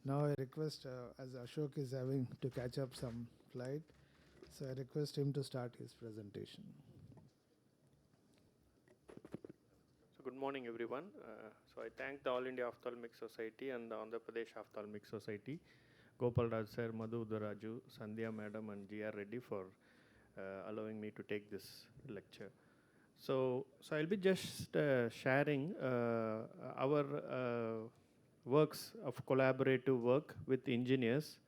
Now I request, as Ashok is having to catch up some flight, so I request him to start his presentation. So good morning, everyone. So I thank the All India Ophthalmic Society and the Andhra Pradesh Ophthalmic Society, Gopal Raj sir, Madhu Udaraju, Sandhya madam, and G.R. Reddy for allowing me to take this lecture. So I'll be just sharing our works of collaborative work with engineers.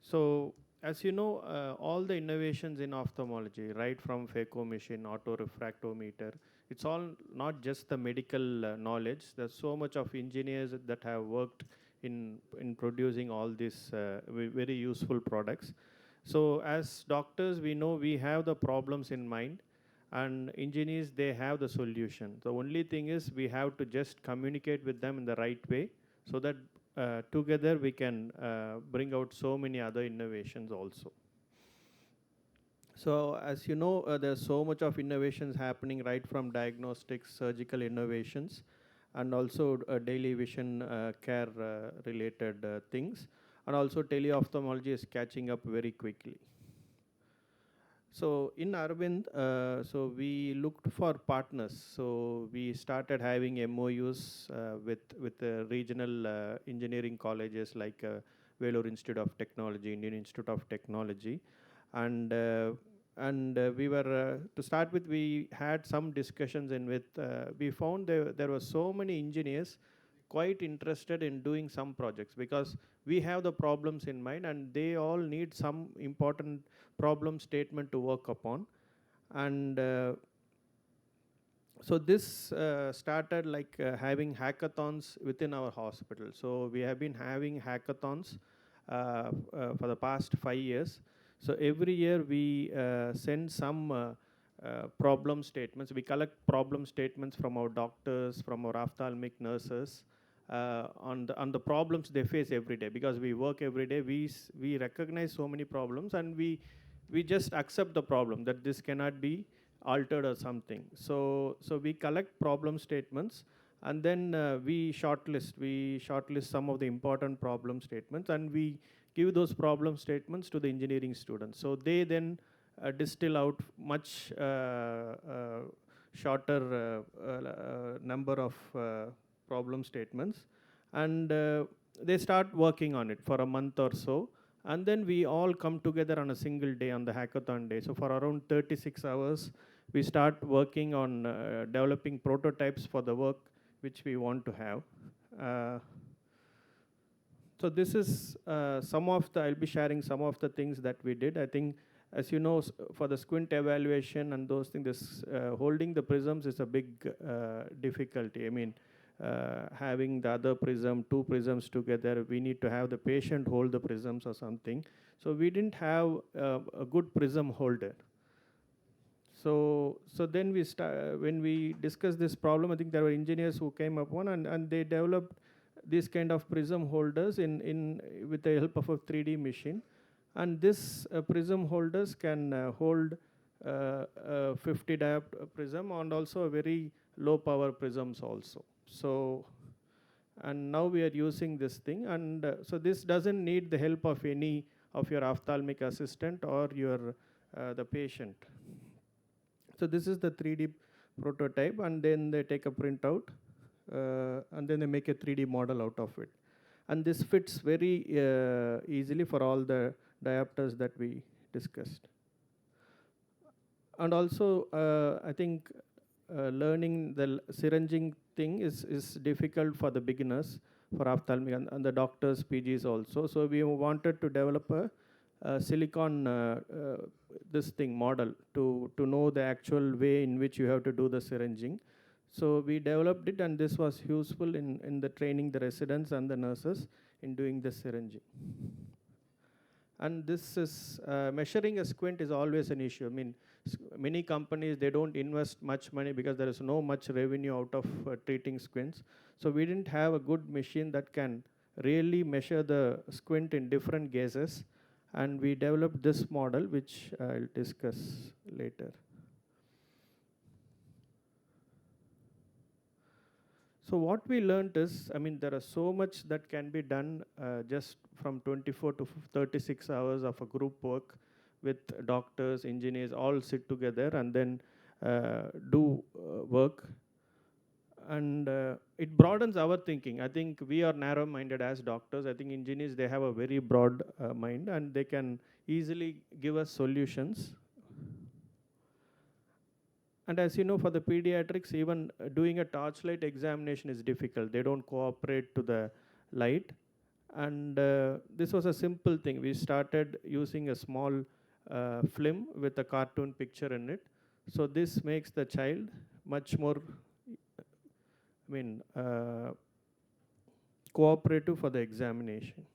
So as you know, all the innovations in ophthalmology, right from phaco machine, autorefractometer, it's all not just the medical knowledge. There's so much of engineers that have worked in producing all these very useful products. So as doctors, we know we have the problems in mind, and engineers, they have the solution. The only thing is we have to just communicate with them in the right way, so that together we can bring out so many other innovations also. So as you know, there's so much of innovations happening, right from diagnostics, surgical innovations, and also daily vision care related things. And also teleophthalmology is catching up very quickly. So in Arvind, so we looked for partners. So we started having MOUs with regional engineering colleges like Vellore Institute of Technology, Indian Institute of Technology, and we were to start with, we had some discussions, and with we found there were so many engineers quite interested in doing some projects, because we have the problems in mind and they all need some important problem statement to work upon. And so this started like having hackathons within our hospital. So we have been having hackathons for the past 5 years. So every year we send some problem statements. We collect problem statements from our doctors, from our ophthalmic nurses, on the problems they face every day, because we work every day. We recognize so many problems, and we just accept the problem that this cannot be altered or something. So we collect problem statements, and then we shortlist some of the important problem statements, and we give those problem statements to the engineering students. So they then distill out much shorter number of problem statements, and they start working on it for a month or so, and then we all come together on a single day, on the hackathon day. So for around 36 hours, we start working on developing prototypes for the work which we want to have. So this is I'll be sharing some of the things that we did. I think, as you know, for the squint evaluation and those things, this holding the prisms is a big difficulty. I mean, having the other prism, two prisms together, we need to have the patient hold the prisms or something. So we didn't have a good prism holder. So then when we discussed this problem, I think there were engineers who came up one, and they developed these kind of prism holders with the help of a 3D machine. And this prism holders can hold 50 diopter prism, and also a very low power prisms also. So, and now we are using this thing, and so this doesn't need the help of any of your ophthalmic assistant or your the patient. So this is the 3D prototype, and then they take a printout, and then they make a 3D model out of it. And this fits very easily for all the diopters that we discussed. And also, I think learning the syringing thing is difficult for the beginners, for ophthalmic, and the doctors, PGs also. So we wanted to develop a silicon this thing model to know the actual way in which you have to do the syringing. So we developed it, and this was useful in the training the residents and the nurses in doing the syringing. And this is measuring a squint is always an issue. I mean, many companies, they don't invest much money because there is no much revenue out of treating squints. So we didn't have a good machine that can really measure the squint in different gazes, and we developed this model, which I'll discuss later. So what we learned is, I mean, there are so much that can be done just from 24 to 36 hours of a group work with doctors, engineers, all sit together and then do work. And it broadens our thinking. I think we are narrow-minded as doctors. I think engineers, they have a very broad mind and they can easily give us solutions. And as you know, for the pediatrics, even doing a torchlight examination is difficult. They don't cooperate to the light. And this was a simple thing. We started using a small film with a cartoon picture in it. So this makes the child much more, cooperative for the examination.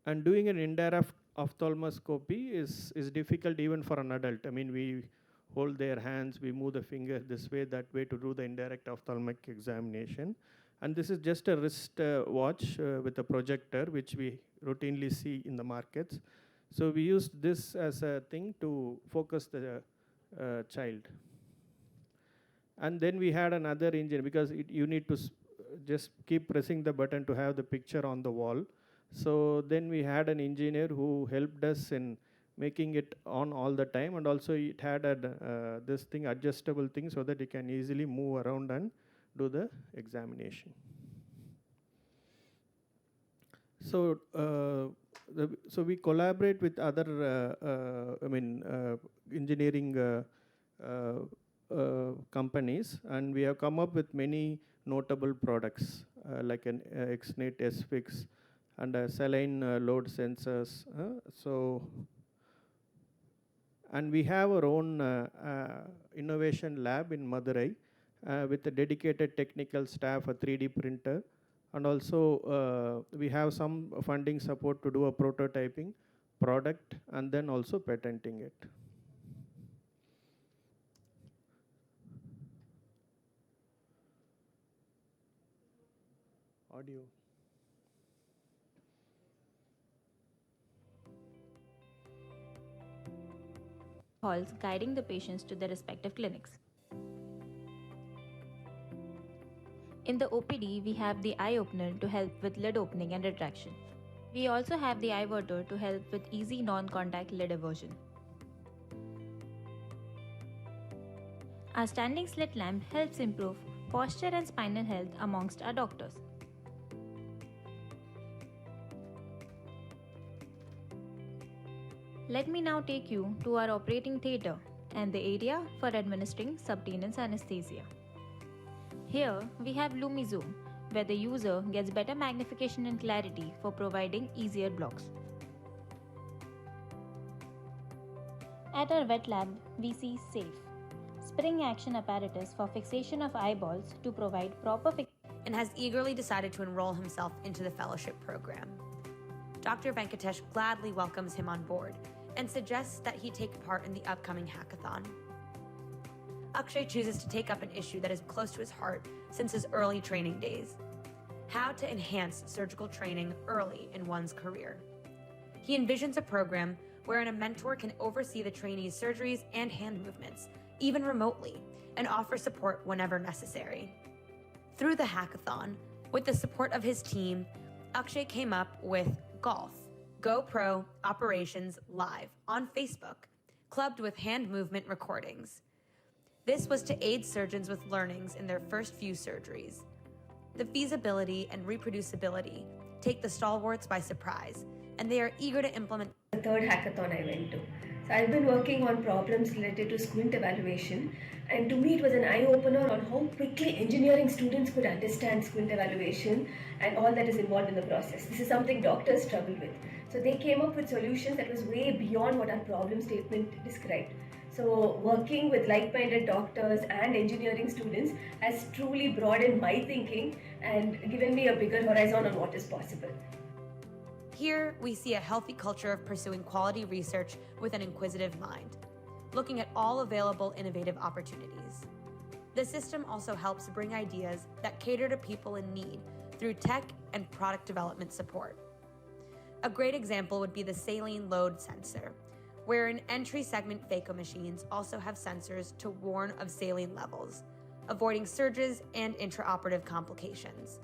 And doing an indirect ophthalmoscopy is difficult even for an adult. I mean, we hold their hands, we move the finger this way, that way to do the indirect ophthalmic examination. And this is just a wrist watch with a projector, which we routinely see in the markets. So we used this as a thing to focus the child. And then we had another engine, because you need to just keep pressing the button to have the picture on the wall. So then we had an engineer who helped us in making it on all the time, and also it had a this thing, adjustable thing, so that you can easily move around and do the examination. So so we collaborate with other engineering companies, and we have come up with many notable products like an XNet S-Fix and saline load sensors. And we have our own innovation lab in Madurai with a dedicated technical staff, a 3D printer, and also we have some funding support to do a prototyping product and then also patenting it. Audio. Halls guiding the patients to their respective clinics. In the OPD, we have the eye opener to help with lid opening and retraction. We also have the eye verter to help with easy non-contact lid eversion. Our standing slit lamp helps improve posture and spinal health amongst our doctors. Let me now take you to our operating theatre and the area for administering subtenous anesthesia. Here we have LumiZoom, where the user gets better magnification and clarity for providing easier blocks. At our wet lab, we see SAFE, spring action apparatus for fixation of eyeballs to provide proper fixation, and has eagerly decided to enroll himself into the fellowship program. Dr. Venkatesh gladly welcomes him on board and suggests that he take part in the upcoming hackathon. Akshay chooses to take up an issue that is close to his heart since his early training days: how to enhance surgical training early in one's career. He envisions a program wherein a mentor can oversee the trainee's surgeries and hand movements, even remotely, and offer support whenever necessary. Through the hackathon, with the support of his team, Akshay came up with Golf, GoPro Operations Live on Facebook, clubbed with hand movement recordings. This was to aid surgeons with learnings in their first few surgeries. The feasibility and reproducibility take the stalwarts by surprise, and they are eager to implement. The third hackathon I went to. So I've been working on problems related to squint evaluation, and to me it was an eye-opener on how quickly engineering students could understand squint evaluation and all that is involved in the process. This is something doctors struggle with. So they came up with solutions that was way beyond what our problem statement described. So working with like-minded doctors and engineering students has truly broadened my thinking and given me a bigger horizon on what is possible. Here, we see a healthy culture of pursuing quality research with an inquisitive mind, looking at all available innovative opportunities. The system also helps bring ideas that cater to people in need through tech and product development support. A great example would be the saline load sensor, wherein entry segment phaco machines also have sensors to warn of saline levels, avoiding surges and intraoperative complications.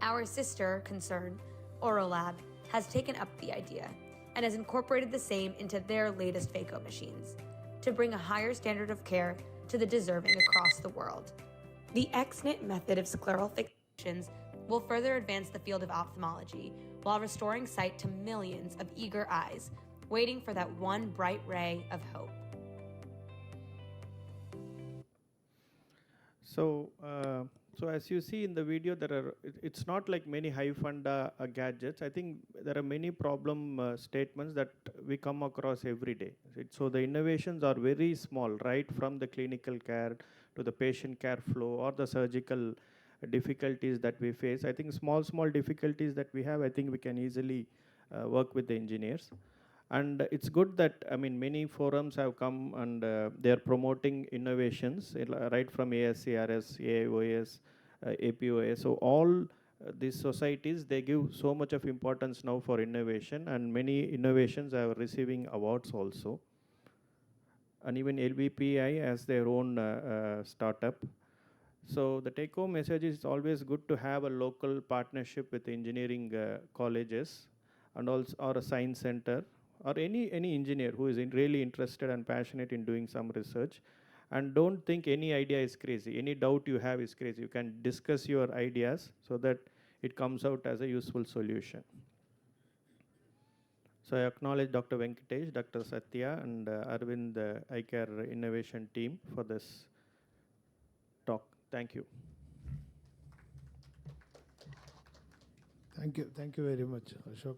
Our sister concern, Orolab, has taken up the idea and has incorporated the same into their latest phaco machines to bring a higher standard of care to the deserving across the world. The XNIT method of scleral fixations will further advance the field of ophthalmology while restoring sight to millions of eager eyes waiting for that one bright ray of hope. So, so as you see in the video, it's not like many high fund gadgets. I think there are many problem statements that we come across every day. So the innovations are very small, right from the clinical care to the patient care flow or the surgical difficulties that we face. I think small difficulties that we have, I think we can easily work with the engineers. And it's good that, I mean, many forums have come and they are promoting innovations, right from ASCRS, AIOS, APOS. So all these societies, they give so much of importance now for innovation, and many innovations are receiving awards also. And even LVPI has their own startup. So the take-home message is always good to have a local partnership with engineering colleges and also or a science center, or any engineer who is really interested and passionate in doing some research. And don't think any idea is crazy, any doubt you have is crazy. You can discuss your ideas so that it comes out as a useful solution. So I acknowledge Dr. Venkatesh, Dr. Satya, and Arvind, the iCare innovation team for this talk. Thank you. Thank you very much, Ashok.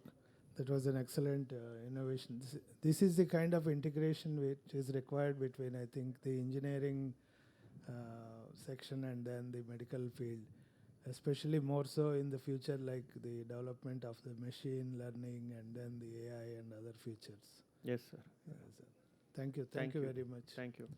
That was an excellent innovation. This is the kind of integration which is required between, I think, the engineering section and then the medical field, especially more so in the future, like the development of the machine learning and then the AI and other features. Yes, sir. Yes, sir. Thank you. Thank you very much. Thank you.